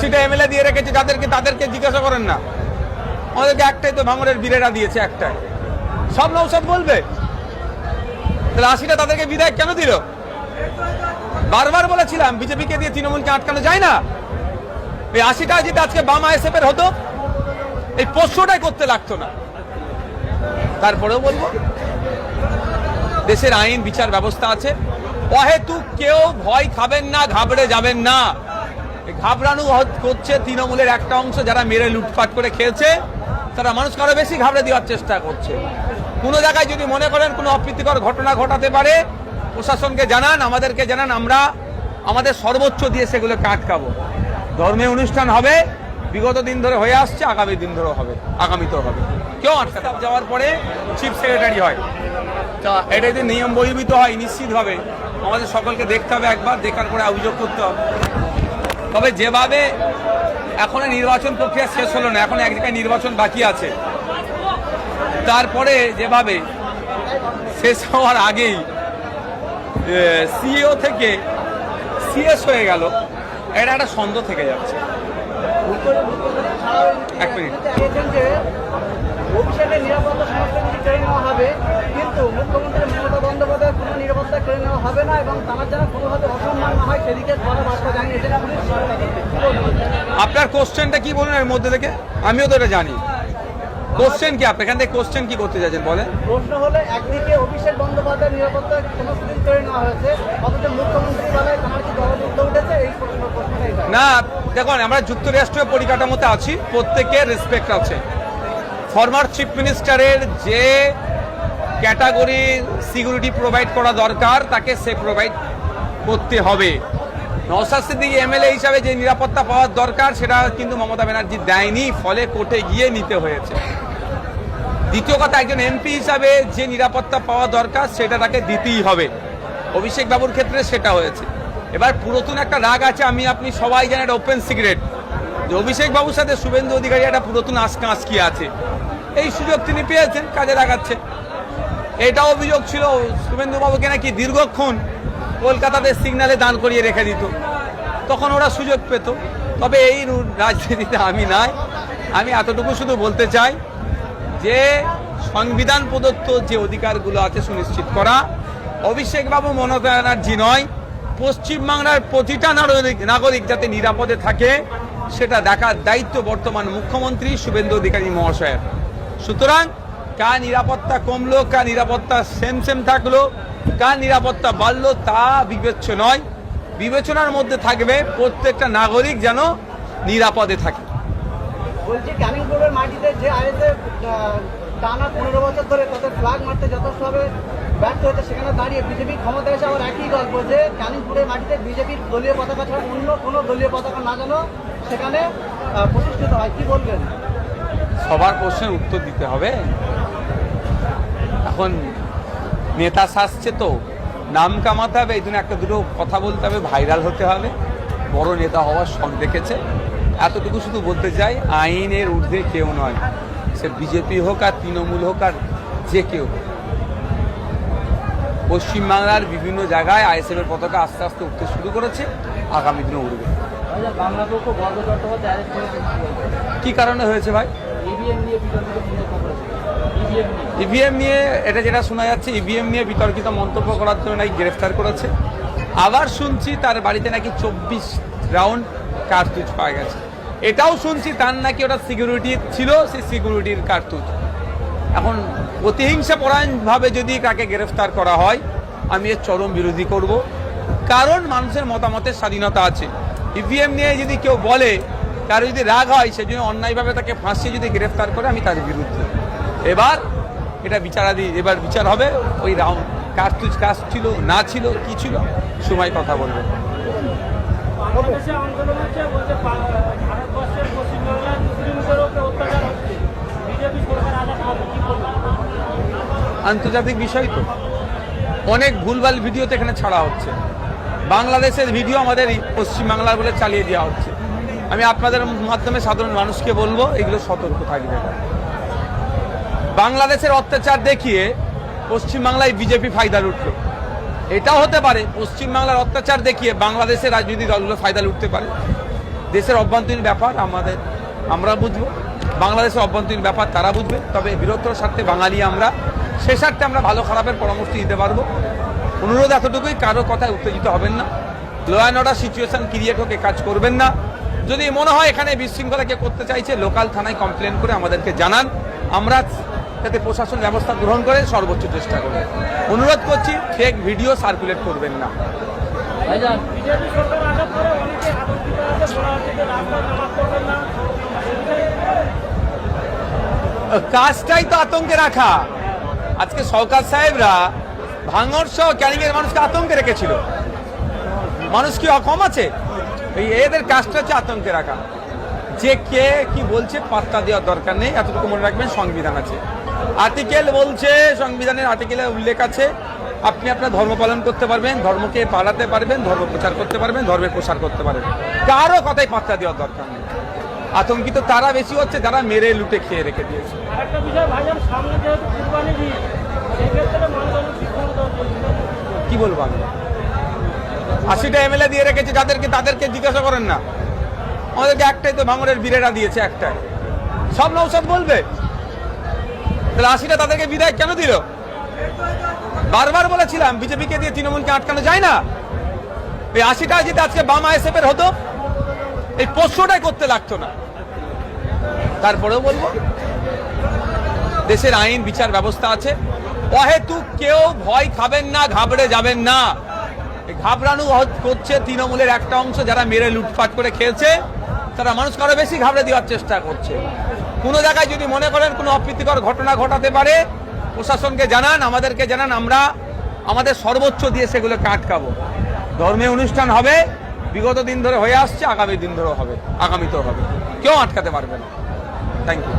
80টা MLA দিয়ে রেখেছে তাদেরকে জিজ্ঞাসা করেন না। আমাদেরকে একটাই তো ভাঙড়ের বীরেরা দিয়েছে, একটাই। সব নৌসাদ বলবে তাহলে 80টা তাদেরকে বিদায় কেন দিল? বারবার বলেছিলাম বিজেপিকে দিয়ে তৃণমূলকে আটকানো যায় না। এই 80টা যদি আজকে বাম আইএসএফ এর হতো, এই পোষ্যটাই করতে লাগতো না। তারপরেও বলবো দেশের আইন বিচার ব্যবস্থা আছে, অহেতুক কেউ ভয় খাবেন না, ঘাবড়ে যাবেন না। ঘাবড়ানো করছে তৃণমূলের একটা অংশ, যারা মেরে লুটপাট করে খেয়েছে, তারা মানুষকে আরো বেশি ঘাবড়ে দেওয়ার চেষ্টা করছে। কোনো জায়গায় যদি মনে করেন কোনো অপ্রীতিকর ঘটনা ঘটাতে পারে, প্রশাসনকে জানান, আমাদেরকে জানান, আমরা আমাদের সর্বোচ্চ দিয়ে সেগুলোকে আটকাবো। ধর্মীয় অনুষ্ঠান হবে, বিগত দিন ধরে হয়ে আসছে, আগামী দিন ধরে হবে, আগামীতেও হবে। কেউ আটকাতে যাওয়ার পরে চিফ সেক্রেটারি হয়, এটা যদি নিয়ম বহির্ভূত হয় নিশ্চিতভাবে আমাদের সকলকে দেখতে হবে, একবার দেখার পরে অভিযোগ করতে হবে। তবে যেভাবে এখনো নির্বাচন প্রক্রিয়া শেষ হলো না, এখন এক জায়গায় নির্বাচন বাকি আছে, তারপরে যেভাবে শেষ হওয়ার আগেই সিইও থেকে সিএস হয়ে গেল, এটা একটা সন্দেহ থেকে যাচ্ছে। এক মিনিট, অভিষেকের নিরাপত্তা সমস্যা কিছু কেড়ে নেওয়া হবে, কিন্তু মুখ্যমন্ত্রী মমতা বন্দ্যোপাধ্যায় কোনো নিরাপত্তা কেড়ে নেওয়া হবে না এবং তার যেন কোনোভাবে অসম্মান না হয় সেদিকে বড় বার্তা জানি। আপনার কোশ্চেনটা কি বলুন এর মধ্যে থেকে? আমিও তো এটা জানি। কোশ্চেন কি? আপনি এখান থেকে কোশ্চেন কি করতে চাইছেন বলেন? প্রশ্ন হলো, একদিকে অভিষেক বন্দ্যোপাধ্যায়ের নিরাপত্তা সমস্ত দিন কেড়ে নেওয়া হয়েছে, অথচ মুখ্যমন্ত্রী বেলায় তার কি দলযুদ্ধ উঠেছে, এই প্রশ্নটাই না। দেখুন, আমরা যুক্তরাষ্ট্রীয় পরিকাঠামোতে আছি, প্রত্যেকের রেসপেক্ট আছে। ফরমার চিফ মিনিস্টারের যে ক্যাটাগরির সিকিউরিটি প্রোভাইড করা দরকার, তাকে সে প্রোভাইড করতে হবে। নওশাদ সিদ্দিকী এমএলএ হিসাবে যে নিরাপত্তা পাওয়ার দরকার, সেটা কিন্তু মমতা ব্যানার্জি দেয়নি, ফলে কোর্টে গিয়ে নিতে হয়েছে। দ্বিতীয় কথা, একজন এমপি হিসাবে যে নিরাপত্তা পাওয়া দরকার, সেটা তাকে দিতেই হবে। অভিষেক বাবুর ক্ষেত্রে সেটা হয়েছে। এবার পুরাতন একটা রাগ আছে, আমি আপনি সবাই জানেন, এটা ওপেন সিক্রেট, যে অভিষেক বাবুর সাথে শুভেন্দু অধিকারী একটা পুরাতন আঁচকি আছে। এই সুযোগ তিনি পেয়েছেন, কাজে লাগাচ্ছে। এটাও অভিযোগ ছিল শুভেন্দু বাবুকে নাকি দীর্ঘক্ষণ কলকাতাতে সিগন্যালে দান করিয়ে রেখে দিত, তখন ওরা সুযোগ পেত। তবে এই রাজনীতিতে আমি নাই। আমি এতটুকু শুধু বলতে চাই যে সংবিধান প্রদত্ত যে অধিকারগুলো আছে সুনিশ্চিত করা, অভিষেক বাবু মমতা ব্যানার্জি নয়, পশ্চিমবাংলার প্রতিটা নাগরিক যাতে নিরাপদে থাকে, সেটা দেখার দায়িত্ব বর্তমান মুখ্যমন্ত্রী শুভেন্দু অধিকারী মহাশয়ের। সুতরাং কার নিরাপত্তা কমলো, কার নিরাপত্তা সেম থাকলো, কার নিরাপত্তা বাড়লো, তা বিবেচ্য নয়। বিবেচনার মধ্যে থাকবে প্রত্যেকটা নাগরিক যেন নিরাপদে থাকে। বলছি, ক্যানিংপুরের মাটিতে যে আইএসএফ টানা 15 বছর ধরে তাদের ফ্ল্যাগ মারতে যথেষ্টভাবে ব্যর্থ হয়েছে, সেখানে দাঁড়িয়ে বিজেপি ক্ষমতা এসে আবার একই গল্প, যে ক্যানিংপুরের মাটিতে বিজেপির দলীয় পতাকা ছাড়া অন্য কোনো দলীয় পতাকা না যেন সেখানে প্রতিষ্ঠিত হয়। কি বলবেন? সবার প্রশ্নের উত্তর দিতে হবে। এখন নেতা সাজছে তো নাম কামাতে হবে, এই জন্য একটা দুটো কথা বলতে হবে, ভাইরাল হতে হবে, বড় নেতা হওয়ার শখ দেখেছে। এতটুকু শুধু বলতে চাই, আইনের ঊর্ধ্বে কেউ নয়, সে বিজেপি হোক আর তৃণমূল হোক আর যে কেউ হোক। পশ্চিমবাংলার বিভিন্ন জায়গায় আইএসএফ এর পতাকা আস্তে আস্তে উঠতে শুরু করেছে, আগামী দিনে উঠবে। কি কারণে হয়েছে ভাই? ইভিএম নিয়ে এটা যেটা শোনা যাচ্ছে, ইভিএম নিয়ে বিতর্কিত মন্তব্য করার জন্য নাকি গ্রেফতার করেছে। আবার শুনছি তার বাড়িতে নাকি 24 রাউন্ড কার্তুজ পাওয়া গেছে। এটাও শুনছি তার নাকি ওটা সিকিউরিটি ছিল, সেই সিকিউরিটির কার্তুজ। এখন প্রতিহিংসা পরায়ণভাবে যদি কাকে গ্রেফতার করা হয়, আমি এর চরম বিরোধী করব। কারণ মানুষের মতামতের স্বাধীনতা আছে। ইভিএম নিয়ে যদি কেউ বলে, কারো যদি রাগ হয়, সেজন্য অন্যায়ভাবে তাকে ফাঁসিয়ে যদি গ্রেফতার করে, আমি তার বিরুদ্ধে। এবার এটা এবার বিচার হবে। ওই রাউন্ড কার্তুজ কাজ ছিল না ছিল, কি ছিল, সময় কথা বলবে। আন্তর্জাতিক বিষয় তো, অনেক ভুলভাল ভিডিওতে এখানে ছাড়া হচ্ছে। বাংলাদেশের ভিডিও আমাদের পশ্চিমবাংলার বলে চালিয়ে দেওয়া হচ্ছে। আমি আপনাদের মাধ্যমে সাধারণ মানুষকে বলবো, এগুলো সতর্ক থাকবে। বাংলাদেশের অত্যাচার দেখিয়ে পশ্চিমবাংলায় বিজেপি ফায়দা লুটল। এটাও হতে পারে পশ্চিমবাংলার অত্যাচার দেখিয়ে বাংলাদেশের রাজনৈতিক দলগুলো ফায়দা লুটতে পারে। দেশের অভ্যন্তরীণ ব্যাপার আমরা বুঝবো, বাংলাদেশের অভ্যন্তরীণ ব্যাপার তারা বুঝবে। তবে বৃহত্তর স্বার্থে বাঙালি আমরা, সে স্বার্থে আমরা ভালো খারাপের পরামর্শ দিতে পারবো। অনুরোধ এতটুকুই, কারো কথায় উত্তেজিত হবেন না, law and order situation create হোক, কাজ করবেন না। যদি মনে হয় এখানে বিশৃঙ্খলা কে করতে চাইছে, লোকাল থানায় কমপ্লেন করে আমাদেরকে জানান, আমরা যাতে প্রশাসন ব্যবস্থা গ্রহণ করে সর্বোচ্চ চেষ্টা করবে। অনুরোধ করছি, ফেক ভিডিও সার্কুলেট করবেন না। বিজেপি সরকার আসার পরে অনেকে আতঙ্কিত আছে, বলা হচ্ছে যে রাস্তায় নামাজ পড়বেন না। কাজটাই তো আতঙ্কে রাখা। আজকে সরকার সাহেবরা ভাঙড় সহ ক্যানিং এর মানুষকে আতঙ্কে রেখেছিল। মানুষ কি অকম আছে? এদের কাজটা হচ্ছে আতঙ্কে রাখা। যে কে কি বলছে পাত্তা দেওয়ার দরকার নেই, এতটুকু মনে রাখবেন সংবিধান আছে, আর্টিকেল বলছে, সংবিধানের আর্টিকেলে উল্লেখ আছে আপনি আপনার ধর্ম পালন করতে পারবেন, ধর্মকে পালাতে পারবেন, ধর্ম প্রচার করতে পারবেন, ধর্মের প্রসার করতে পারবেন, কারো কথাই পাত্তা দেওয়ার দরকার নেই। আতঙ্কিত তারা বেশি হচ্ছে যারা মেরে লুটে খেয়ে রেখে দিয়েছে। আরেকটা বিষয় ভাইজান, সামনে যেহেতু কুরবানি ঈদ, সেক্ষেত্রে মানুষজন কি বলবো আমি, 80টা এমএলএ দিয়ে রেখেছে যাদেরকে, তাদেরকে জিজ্ঞাসা করেন না। আমাদেরকে একটাই তো ভাঙড়ের বীরেরা দিয়েছে, একটাই। সব নৌসব বলবে তাহলে 80টা তাদেরকে বিদায় কেন দিল? বারবার বলেছিলাম বিজেপিকে দিয়ে তৃণমূলকে আটকানো যায় না। এই 80টা যদি আজকে বাম আইএসএফ এর হতো, এই প্রশ্নটাই করতে লাগতো না। তারপরেও বলবো, দেশের আইন বিচার ব্যবস্থা আছে, অহেতুক কেউ ভয় খাবেন না, ঘাবড়ে যাবেন না। ঘাবড়ানো করছে তৃণমূলের একটা অংশ, যারা মেরে লুটপাট করে খেয়েছে, তারা মানুষকে আরো বেশি ঘাবড়ে দেওয়ার চেষ্টা করছে। কোনো জায়গায় যদি মনে করেন কোনো অপ্রীতিকর ঘটনা ঘটাতে পারে, প্রশাসনকে জানান, আমাদেরকে জানান, আমরা আমাদের সর্বোচ্চ দিয়ে সেগুলোকে আটকাবো। ধর্মীয় অনুষ্ঠান হবে, বিগত দিন ধরে হয়ে আসছে, আগামী দিন ধরেও হবে, আগামীতেও হবে, কেউ আটকাতে পারবে না। Thank you.